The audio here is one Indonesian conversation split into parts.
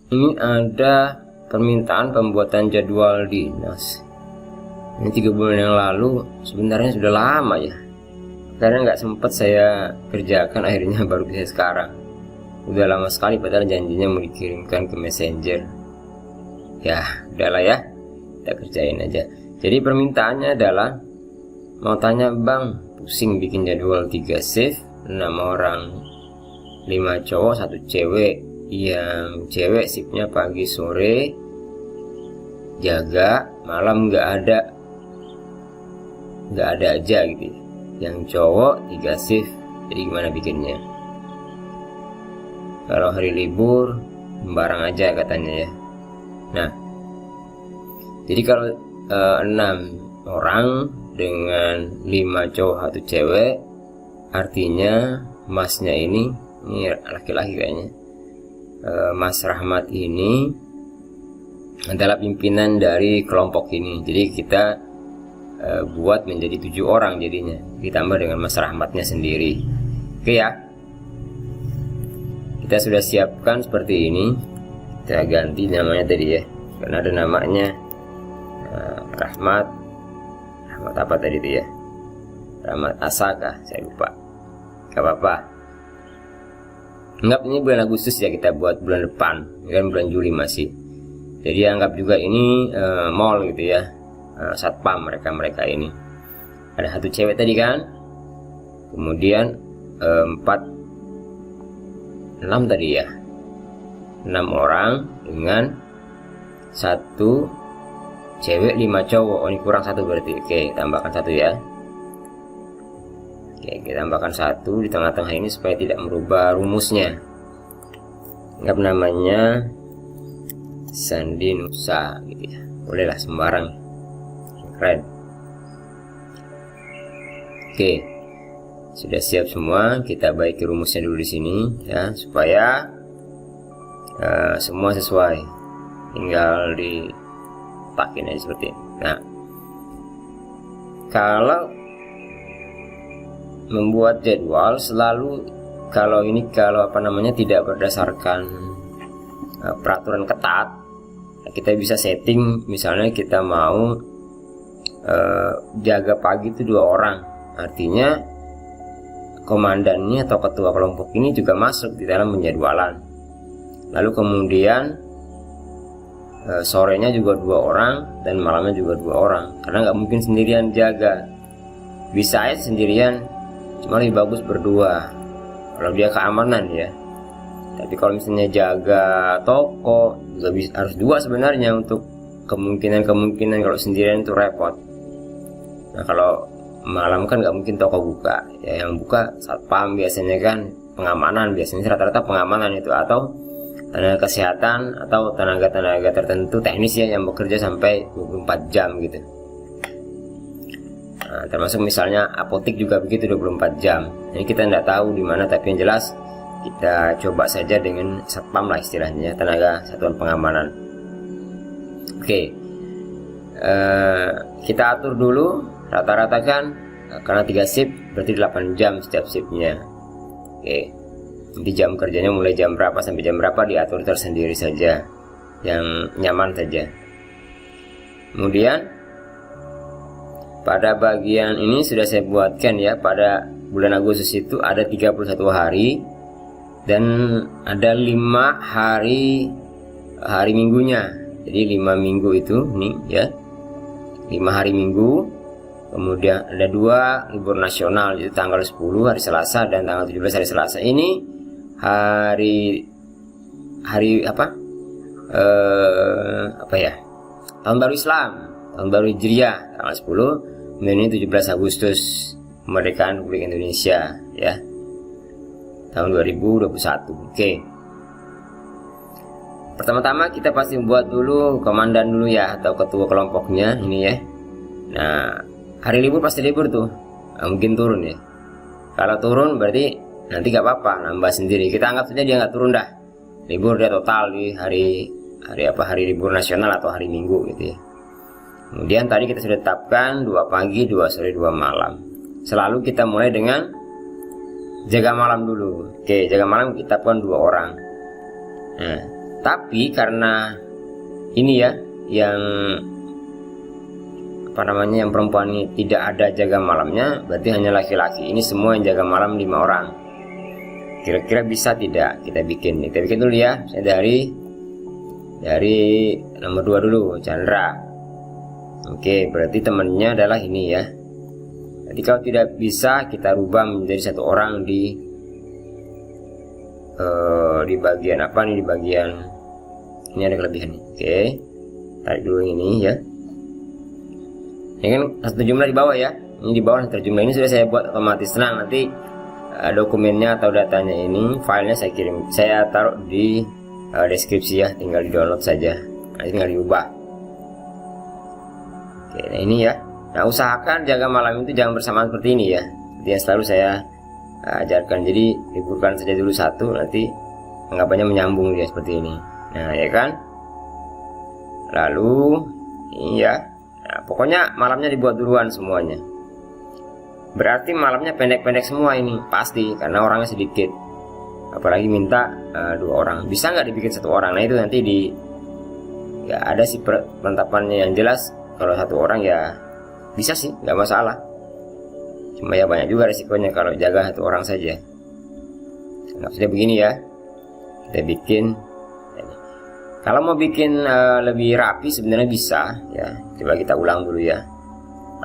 ini ada permintaan pembuatan jadwal dinas. Ini 3 bulan yang lalu, sebenarnya sudah lama ya, karena nggak sempat saya kerjakan, akhirnya baru bisa sekarang. Udah lama sekali padahal janjinya mau dikirimkan ke Messenger. Ya udahlah ya, kita kerjain aja. Jadi permintaannya adalah, mau tanya bang, pusing bikin jadwal 3 shift, 6 orang, 5 cowok 1 cewek. Yang cewek shiftnya pagi sore, jaga, malam nggak ada aja gitu. Yang cowok 3 shift, jadi gimana bikinnya? Kalau hari libur bareng aja katanya ya. Nah, jadi kalau 6 orang dengan 5 cowok 1 cewek, artinya masnya ini laki-laki kayaknya, Mas Rahmat ini adalah pimpinan dari kelompok ini. Jadi kita buat menjadi 7 orang jadinya, ditambah dengan Mas Rahmatnya sendiri. Oke ya, kita sudah siapkan seperti ini. Kita ganti namanya tadi ya, karena ada namanya Rahmat apa tadi itu ya, Rahmat Asaka, saya lupa. Gak apa-apa, anggap ini bulan Agustus ya, kita buat bulan depan, kan bulan Juli masih. Jadi anggap juga ini mall gitu ya, satpam mereka ini. Ada 1 cewek tadi kan, kemudian 6 tadi ya, 6 orang dengan 1 cewek 5 cowok. Oh ini kurang 1 berarti. Oke, tambahkan 1 ya. Oke, kita tambahkan 1 di tengah-tengah ini supaya tidak merubah rumusnya. Anggap namanya Sandi Nusa gitu ya, bolehlah sembarang, keren. Oke, sudah siap semua. Kita baiki rumusnya dulu di sini ya, supaya semua sesuai. Tinggal dipakai aja seperti ini. Nah, kalau membuat jadwal selalu, kalau tidak berdasarkan peraturan ketat, kita bisa setting. Misalnya kita mau jaga pagi itu 2 orang, artinya komandannya atau ketua kelompok ini juga masuk di dalam penjadwalan. Lalu kemudian sorenya juga 2 orang dan malamnya juga 2 orang, karena nggak mungkin sendirian jaga. Bisa aja sendirian, cuma lebih bagus berdua kalau dia keamanan ya. Tapi kalau misalnya jaga toko juga harus 2 sebenarnya, untuk kemungkinan kalau sendirian itu repot. Nah kalau malam kan nggak mungkin toko buka ya, yang buka satpam biasanya kan, pengamanan biasanya, rata-rata pengamanan itu, atau tenaga kesehatan atau tenaga tertentu teknis ya, yang bekerja sampai 24 jam gitu. Nah, termasuk misalnya apotek juga begitu, 24 jam. Ini kita nggak tahu di mana, tapi yang jelas kita coba saja dengan satpam lah istilahnya, tenaga satuan pengamanan. Oke, kita atur dulu rata-rata kan, karena 3 shift berarti 8 jam setiap shiftnya. Oke, nanti jam kerjanya mulai jam berapa sampai jam berapa diatur tersendiri saja, yang nyaman saja. Kemudian pada bagian ini sudah saya buatkan ya, pada bulan Agustus itu ada 31 hari dan ada 5 hari minggunya. Jadi 5 minggu itu nih ya, 5 hari minggu. Kemudian ada 2 libur nasional, yaitu tanggal 10 hari Selasa dan tanggal 17 hari Selasa. Ini hari apa ya, tahun baru Islam, tahun baru Hijriah tanggal 10. Kemudian ini 17 Agustus, kemerdekaan Republik Indonesia ya, tahun 2021. Oke, pertama-tama kita pasti buat dulu komandan dulu ya, atau ketua kelompoknya ini ya. Nah, hari libur pasti libur tuh, mungkin turun ya. Kalau turun berarti nanti gak apa-apa, nambah sendiri. Kita anggap saja dia nggak turun dah, libur dia total di hari libur nasional atau hari Minggu gitu ya. Kemudian tadi kita sudah tetapkan 2 pagi, 2 sore, 2 malam. Selalu kita mulai dengan jaga malam dulu. Oke, jaga malam kita tetapkan 2 orang. Nah, Tapi karena ini ya, yang yang perempuan ini tidak ada jaga malamnya, berarti hanya laki-laki. Ini semua yang jaga malam 5 orang. Kira-kira bisa tidak kita bikin? Kita bikin dulu ya. Saya dari nomor 2 dulu, Chandra. Oke, berarti temannya adalah ini ya. Jadi kalau tidak bisa, kita rubah menjadi 1 orang di bagian apa nih, di bagian ini ada kelebihan nih. Oke, tarik dulu ini ya. Ini kan satu jumlah di bawah ya. Ini di bawah satu jumlah, ini sudah saya buat otomatis. Tenang, nanti dokumennya atau datanya ini, filenya saya taruh di deskripsi ya, tinggal di download saja. Nanti tinggal diubah. Oke, nah ini ya. Nah, usahakan jaga malam itu jangan bersamaan seperti ini ya. Seperti yang selalu saya ajarkan. Jadi liburkan saja dulu 1, nanti anggapannya menyambung dia seperti ini. Nah, ya kan. Lalu ini ya. Nah, pokoknya malamnya dibuat duluan semuanya. Berarti malamnya pendek-pendek semua ini pasti, karena orangnya sedikit. Apalagi minta 2 orang. Bisa nggak dibikin 1 orang? Nah, itu nanti ya ada sih penetapannya yang jelas. Kalau 1 orang ya bisa sih, nggak masalah. Cuma ya banyak juga resikonya kalau jaga 1 orang saja. Nah, sudah begini ya. Kita bikin. Kalau mau bikin lebih rapi sebenarnya bisa ya. Coba kita ulang dulu ya.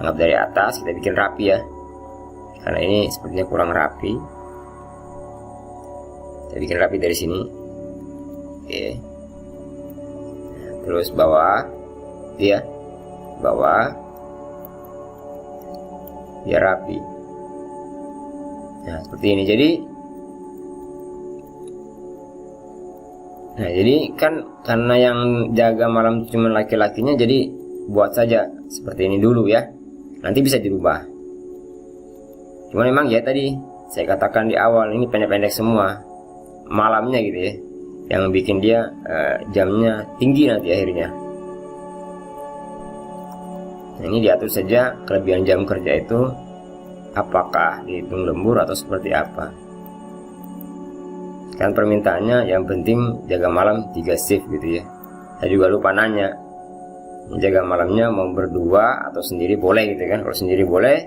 Anggap dari atas kita bikin rapi ya. Karena ini sepertinya kurang rapi. Kita bikin rapi dari sini. Oke. Nah, terus bawah, ya, bawah, biar rapi. Nah, seperti ini. Jadi kan karena yang jaga malam cuma laki-lakinya, jadi buat saja seperti ini dulu ya. Nanti bisa dirubah. Cuman memang ya tadi saya katakan di awal, ini pendek-pendek semua malamnya gitu ya. Yang bikin dia jamnya tinggi nanti akhirnya. Nah, ini diatur saja kelebihan jam kerja itu apakah dihitung lembur atau seperti apa. Kan permintaannya yang penting jaga malam 3 shift gitu ya. Saya juga lupa nanya, jaga malamnya mau berdua atau sendiri boleh gitu kan. Kalau sendiri boleh,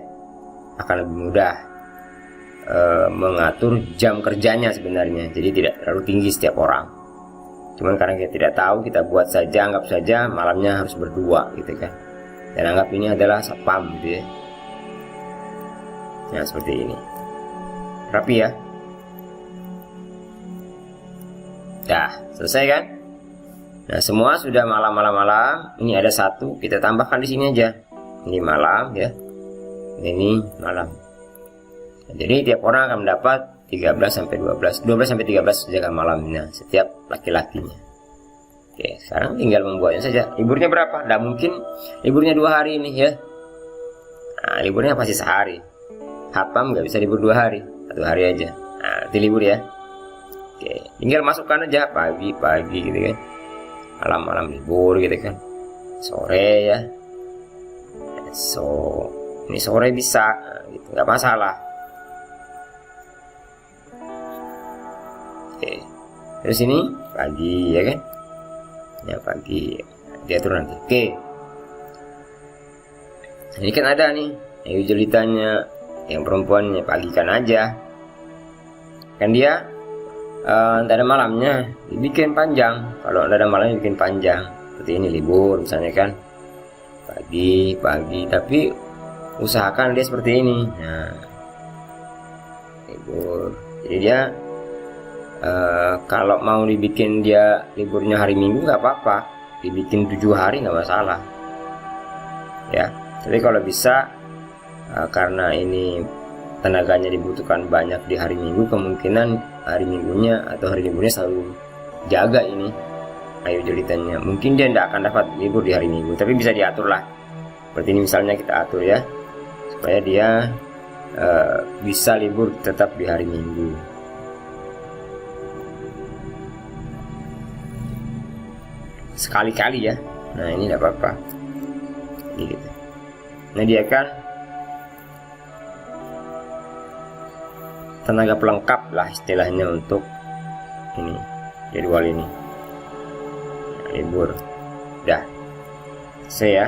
akan lebih mudah mengatur jam kerjanya sebenarnya. Jadi tidak terlalu tinggi setiap orang. Cuman karena kita tidak tahu, kita buat saja, anggap saja malamnya harus berdua gitu kan. Dan anggap ini adalah satpam gitu ya. Nah, seperti ini. Rapi ya. Dah, selesai kan? Nah, semua sudah malam. Ini ada 1, kita tambahkan di sini aja. Ini malam ya. Ini malam. Nah, jadi tiap orang akan mendapat 13 sampai 12 sampai 13 jaga malamnya setiap laki-lakinya. Oke, sekarang tinggal membuatnya saja. Liburnya berapa? Tidak mungkin liburnya 2 hari ini ya. Nah, liburnya pasti sehari. Hatam nggak bisa libur 2 hari, 1 hari aja. Nah, nanti libur ya. Oke, tinggal masukkan aja pagi gitu kan. Malam libur gitu kan. Sore ya. Ini sore bisa gitu, nggak masalah. Oke, terus ini pagi ya kan. Ya pagi diatur nanti. Oke, ini kan ada nih yang jelitanya, yang perempuannya pagikan aja kan, dia tidak ada malamnya dibikin panjang. Kalau tidak ada malamnya bikin panjang seperti ini, libur misalnya kan, pagi tapi usahakan dia seperti ini. Nah, libur, jadi dia kalau mau dibikin dia liburnya hari Minggu nggak apa-apa, dibikin 7 hari nggak masalah ya. Tapi kalau bisa karena ini tenaganya dibutuhkan banyak di hari Minggu, kemungkinan hari Minggunya atau hari liburnya selalu jaga ini ayu jelitannya. Mungkin dia tidak akan dapat libur di hari Minggu, tapi bisa diatur lah. Seperti ini misalnya kita atur ya, supaya dia bisa libur tetap di hari Minggu. Sekali-kali ya. Nah, ini tidak apa-apa gitu. Nah, dia kan tenaga pelengkap lah istilahnya untuk ini jadwal ini. libur. Udah selesai ya.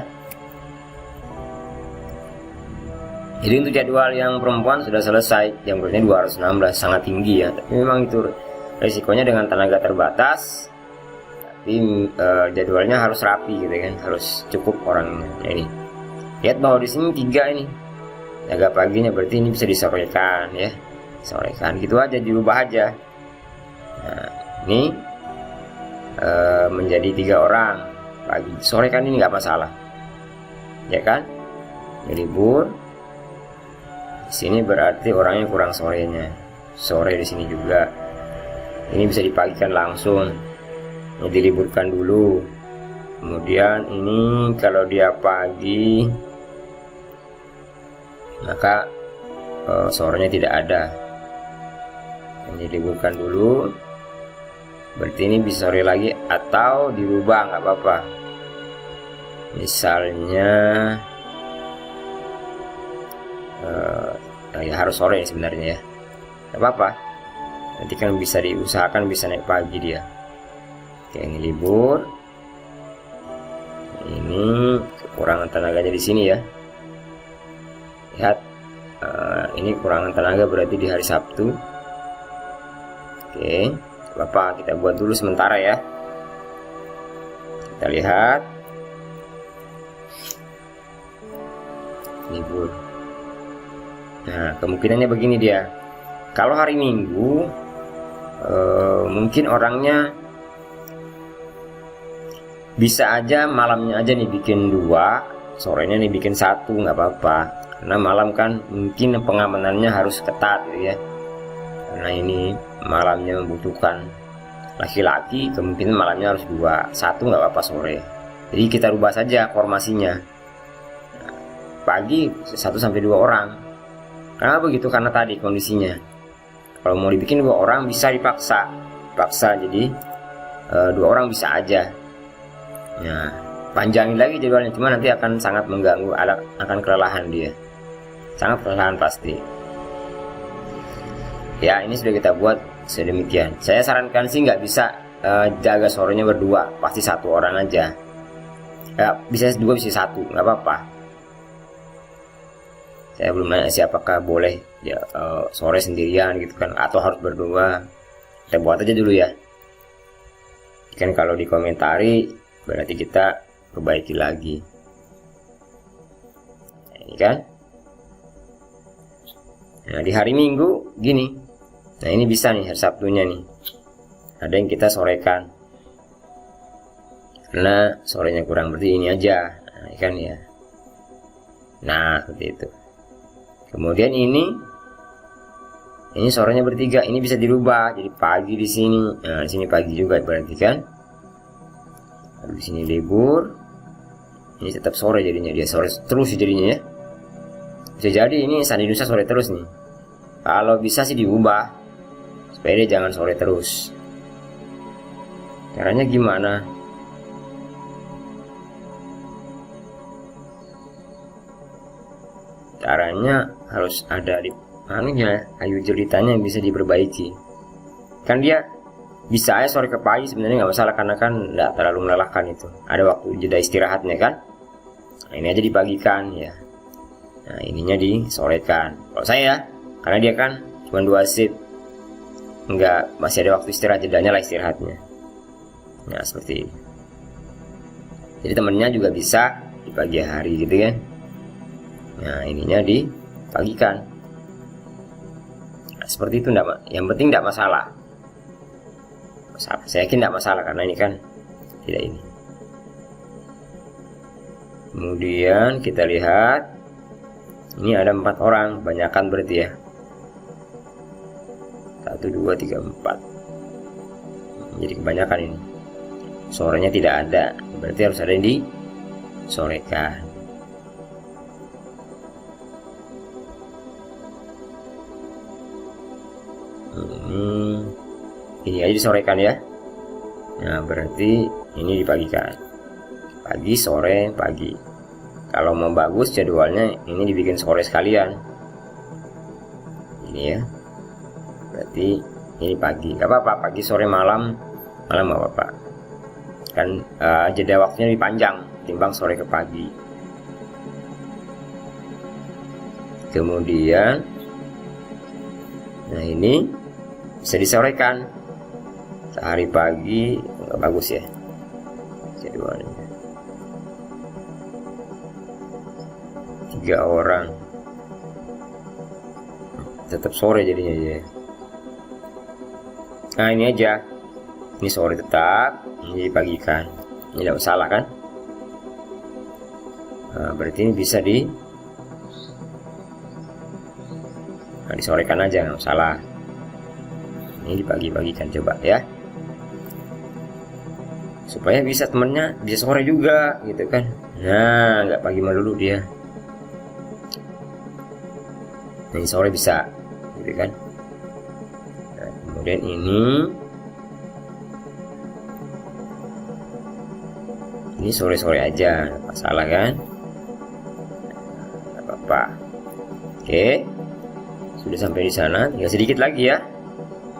Jadi untuk jadwal yang perempuan sudah selesai, jam kerjanya 216, sangat tinggi ya. Tapi memang itu resikonya dengan tenaga terbatas. Tapi jadwalnya harus rapi gitu kan, harus cukup orangnya. Nah, ini lihat bahwa di sini 3 ini jaga paginya, berarti ini bisa disorekan ya, sorekan gitu aja, dirubah aja. Nah ini menjadi 3 orang pagi, sorekan ini nggak masalah ya kan. Ini libur di sini berarti orangnya kurang sorenya, sore di sini juga. Ini bisa dipagikan langsung, ini diliburkan dulu. Kemudian ini kalau dia pagi maka sorenya tidak ada, ini diliburkan dulu. Berarti ini bisa sore lagi atau dirubah, nggak apa-apa. Misalnya ya harus sore sebenarnya ya, nggak apa-apa. Nanti kan bisa diusahakan bisa naik pagi dia. Oke, ini libur. Ini kekurangan tenaganya di sini ya. Lihat, ini kurangan tenaga berarti di hari Sabtu. Oke, Bapak kita buat dulu sementara ya. Kita lihat libur. Nah kemungkinannya begini dia, kalau hari Minggu mungkin orangnya bisa aja malamnya aja nih bikin 2, sorenya nih bikin 1, nggak apa-apa. Karena malam kan mungkin pengamanannya harus ketat gitu ya. Karena ini malamnya membutuhkan laki-laki, kemungkinan malamnya harus 2, 1 nggak apa-apa sore. Jadi kita rubah saja formasinya. Nah, pagi 1-2 orang. Kenapa begitu? Karena tadi kondisinya. Kalau mau dibikin 2 orang bisa dipaksa jadi 2 orang bisa aja. Nah, panjangin lagi jadwalnya, cuma nanti akan sangat mengganggu, akan kelelahan dia, sangat kelelahan pasti. Ya ini sudah kita buat sedemikian. Saya sarankan sih nggak bisa jaga sorenya berdua, pasti 1 orang aja. Ya, bisa 2 bisa 1, nggak apa-apa. Saya belum nanya siapakah boleh ya, sore sendirian gitu kan, atau harus berdua. Kita buat aja dulu ya. Kan kalau dikomentari berarti kita perbaiki lagi. Nah, ini kan. Nah di hari Minggu gini. Nah ini bisa nih hari Sabtunya nih. Ada yang kita sorekan. Karena sorenya kurang, berarti ini aja. Nah kan ya. Nah seperti itu. Kemudian ini sorenya bertiga, ini bisa dirubah jadi pagi di sini. Nah di sini pagi juga berarti kan. Lalu di sini libur. Ini tetap sore jadinya, dia sore terus jadinya ya. Bisa jadi ini Sandi Nusa sore terus nih. Kalau bisa sih diubah supaya dia jangan sore terus. Caranya gimana? Caranya harus ada di anunya, kayu jelitanya yang bisa diperbaiki. Kan dia bisa aja sore ke pagi sebenarnya nggak masalah, karena kan nggak terlalu melelahkan itu. Ada waktu jeda istirahatnya kan. Nah, ini aja dibagikan ya. Nah ininya disorekan. Kalau saya, karena dia kan cuma 2 shift, nggak, masih ada waktu istirahat, jedanya lah istirahatnya. Nah seperti ini. Jadi temennya juga bisa di pagi hari gitu kan. Nah ininya dipagikan. Nah, seperti itu enggak, yang penting tidak masalah. Saya yakin tidak masalah karena ini kan tidak ini. Kemudian kita lihat ini ada 4 orang, banyakan berarti ya. 1, 2, 3, 4. Jadi kebanyakan ini. Sorenya tidak ada, berarti harus ada yang disorekan. Ini aja disorekan ya. Nah berarti ini dipagikan, pagi sore pagi. Kalau mau bagus jadwalnya ini dibikin sore sekalian. Ini ya, berarti ini pagi, gak apa-apa, pagi sore malam nggak apa-apa. kan jeda waktunya lebih panjang timbang sore ke pagi. Kemudian nah ini bisa disorekan. Sehari pagi nggak bagus ya jadwalnya. 3 orang tetap sore jadinya ya. Nah ini aja, ini sore tetap, ini dipagikan, ini tidak masalah kan. Nah, berarti ini bisa disorekan aja, nggak masalah. Ini dipagi-pagikan coba ya, supaya bisa temennya bisa sore juga gitu kan. Nah nggak pagi melulu dia, ini sore bisa gitu kan. Nah, kemudian ini sore-sore aja, nggak masalah kan, nggak apa-apa. Oke, sudah sampai di sana, tinggal sedikit lagi ya.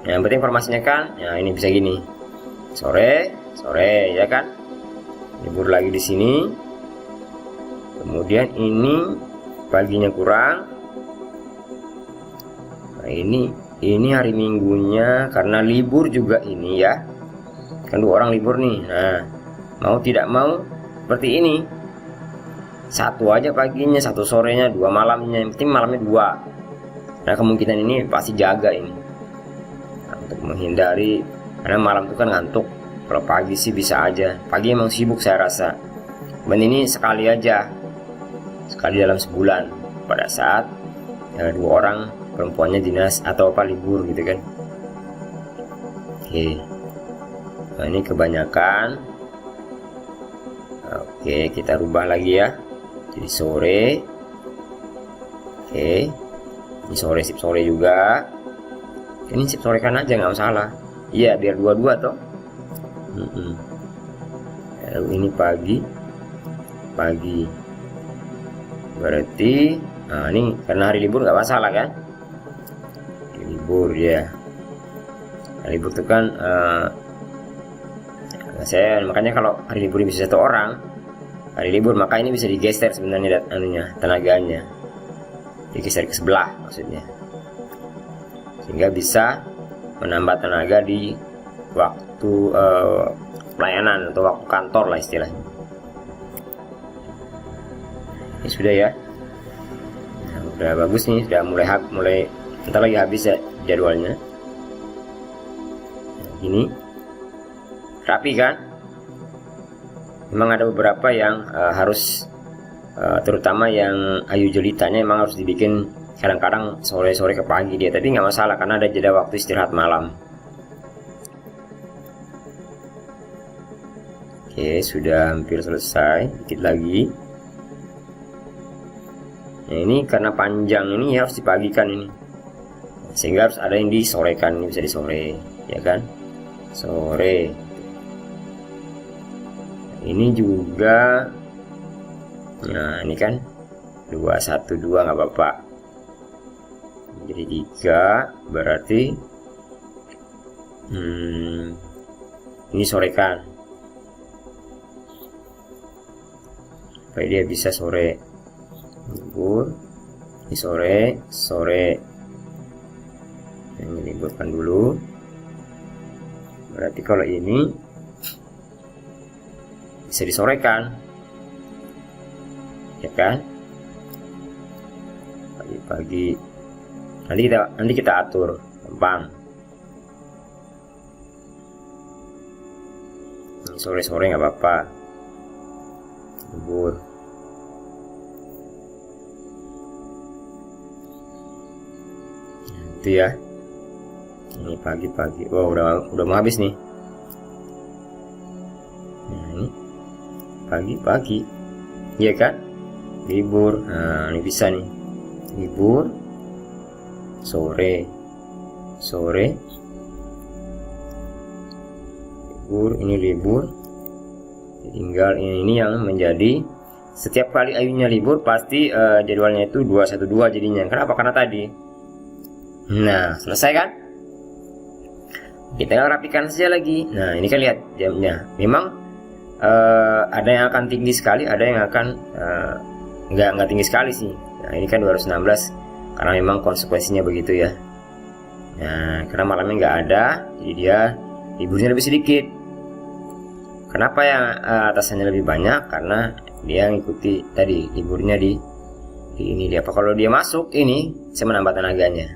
Yang penting informasinya kan, ya ini bisa gini, sore ya kan, libur lagi di sini. Kemudian ini paginya kurang. Nah ini hari Minggunya karena libur juga ini ya, kan 2 orang libur nih. Nah mau tidak mau seperti ini, 1 aja paginya, 1 sorenya, 2 malamnya, yang penting malamnya 2. Nah kemungkinan ini pasti jaga ini, nah, untuk menghindari, karena malam itu kan ngantuk. Kalau pagi sih bisa aja, pagi emang sibuk saya rasa. Dan ini sekali aja, sekali dalam sebulan, pada saat 2 orang perempuannya dinas atau apa libur gitu kan. Oke, nah ini kebanyakan. Oke, kita rubah lagi ya, jadi sore. Oke, ini sore, sip sore juga. Ini sip sore kan aja, nggak masalah. Iya, biar 2-2 toh. Lalu ini pagi. Berarti, nah ini karena hari libur nggak masalah kan? Libur ya. Nah, libur itu kan, saya makanya kalau hari libur bisa 1 orang, hari libur maka ini bisa digeser sebenarnya tenaganya, digeser ke sebelah maksudnya, sehingga bisa menambah tenaga di waktu pelayanan atau waktu kantor lah istilahnya. Ini sudah ya, nah, udah bagus nih, sudah mulai bentar lagi habis ya jadwalnya. Nah, ini rapi kan. Memang ada beberapa yang harus terutama yang ayu jelitanya emang harus dibikin kadang-kadang sore-sore ke pagi dia, tapi nggak masalah karena ada jeda waktu istirahat malam. Oke, sudah hampir selesai, dikit lagi. Nah, ini karena panjang ini harus dipagikan ini, sehingga harus ada yang disorekan. Ini bisa disore ya kan, sore. Ini juga, nah ini kan 2-1-2 nggak apa-apa, jadi 3 berarti ini sorekan supaya dia bisa sore libur. Ini sore ini liburkan dulu. Berarti kalau ini bisa disorekan ya kan, pagi-pagi. Nanti kita atur gampang. Sore-sore nggak apa-apa, libur. Itu ya, ini pagi-pagi. Wow, udah mau habis nih. Nah, ini pagi-pagi iya kan, libur. Nah ini bisa nih, libur sore libur, ini libur. Tinggal ini yang menjadi setiap kali ayunya libur pasti jadwalnya itu 2-1-2 jadinya. Kenapa? Karena tadi. Nah selesai kan, kita rapikan saja lagi. Nah ini kan lihat jamnya, memang ada yang akan tinggi sekali, ada yang akan nggak tinggi sekali sih. Nah ini kan 216 karena memang konsekuensinya begitu ya. Nah karena malamnya nggak ada, jadi dia liburnya lebih sedikit. Kenapa yang atasannya lebih banyak? Karena dia ngikuti tadi liburnya di ini dia. Apa kalau dia masuk ini, saya menambah tenaganya.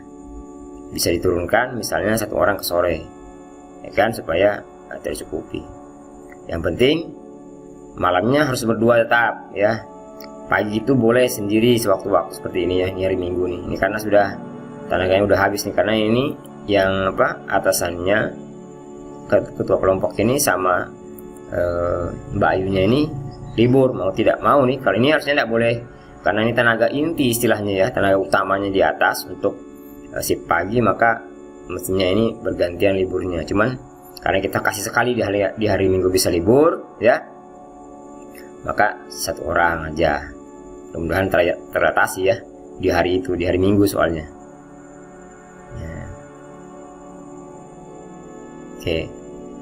Bisa diturunkan misalnya 1 orang ke sore, ya kan, supaya tercukupi. Yang penting malamnya harus berdua tetap ya. Pagi itu boleh sendiri sewaktu-waktu seperti ini ya. Ini hari Minggu nih. Ini karena sudah tenaganya udah habis nih, karena ini yang atasannya ketua kelompok ini sama Mbak Ayunya ini libur mau tidak mau nih. Kalau ini harusnya tidak boleh, karena ini tenaga inti istilahnya ya, tenaga utamanya di atas untuk shift pagi, maka mestinya ini bergantian liburnya. Cuman karena kita kasih sekali di hari Minggu bisa libur ya, maka 1 orang aja. Mudah-mudahan teratasi ya di hari itu, di hari Minggu soalnya ya. Oke,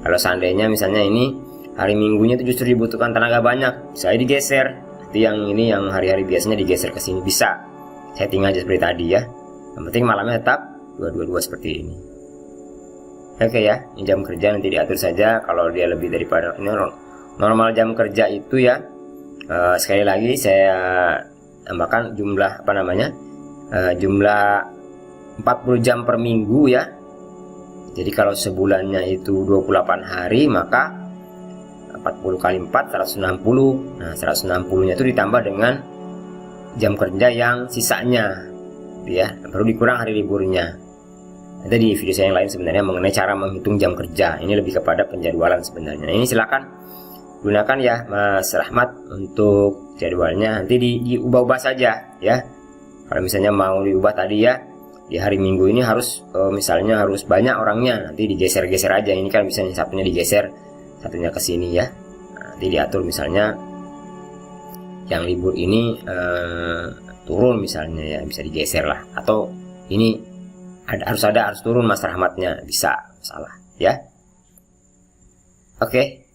kalau seandainya misalnya ini hari Minggunya itu justru dibutuhkan tenaga banyak, saya digeser. Nanti yang ini yang hari-hari biasanya digeser ke sini, bisa setting aja seperti tadi ya. Yang penting malamnya tetap 222 seperti ini. Oke ya, ini jam kerja nanti diatur saja. Kalau dia lebih daripada ini normal jam kerja itu ya, sekali lagi saya tambahkan jumlah jumlah 40 jam per minggu ya. Jadi kalau sebulannya itu 28 hari, maka 40 kali 4 160. Nah 160 nya itu ditambah dengan jam kerja yang sisanya ya, baru dikurang hari liburnya. Nanti di video saya yang lain sebenarnya mengenai cara menghitung jam kerja. Ini lebih kepada penjadwalan sebenarnya. Ini silakan gunakan ya Mas Rahmat untuk jadwalnya. Nanti diubah-ubah saja ya. Kalau misalnya mau diubah tadi ya, di hari Minggu ini harus misalnya harus banyak orangnya, nanti digeser-geser aja. Ini kan bisa satunya digeser, satunya ke sini ya. Nanti diatur misalnya yang libur ini turun misalnya ya, bisa digeser lah. Atau ini harus turun Mas Rahmatnya, bisa, salah ya. Oke.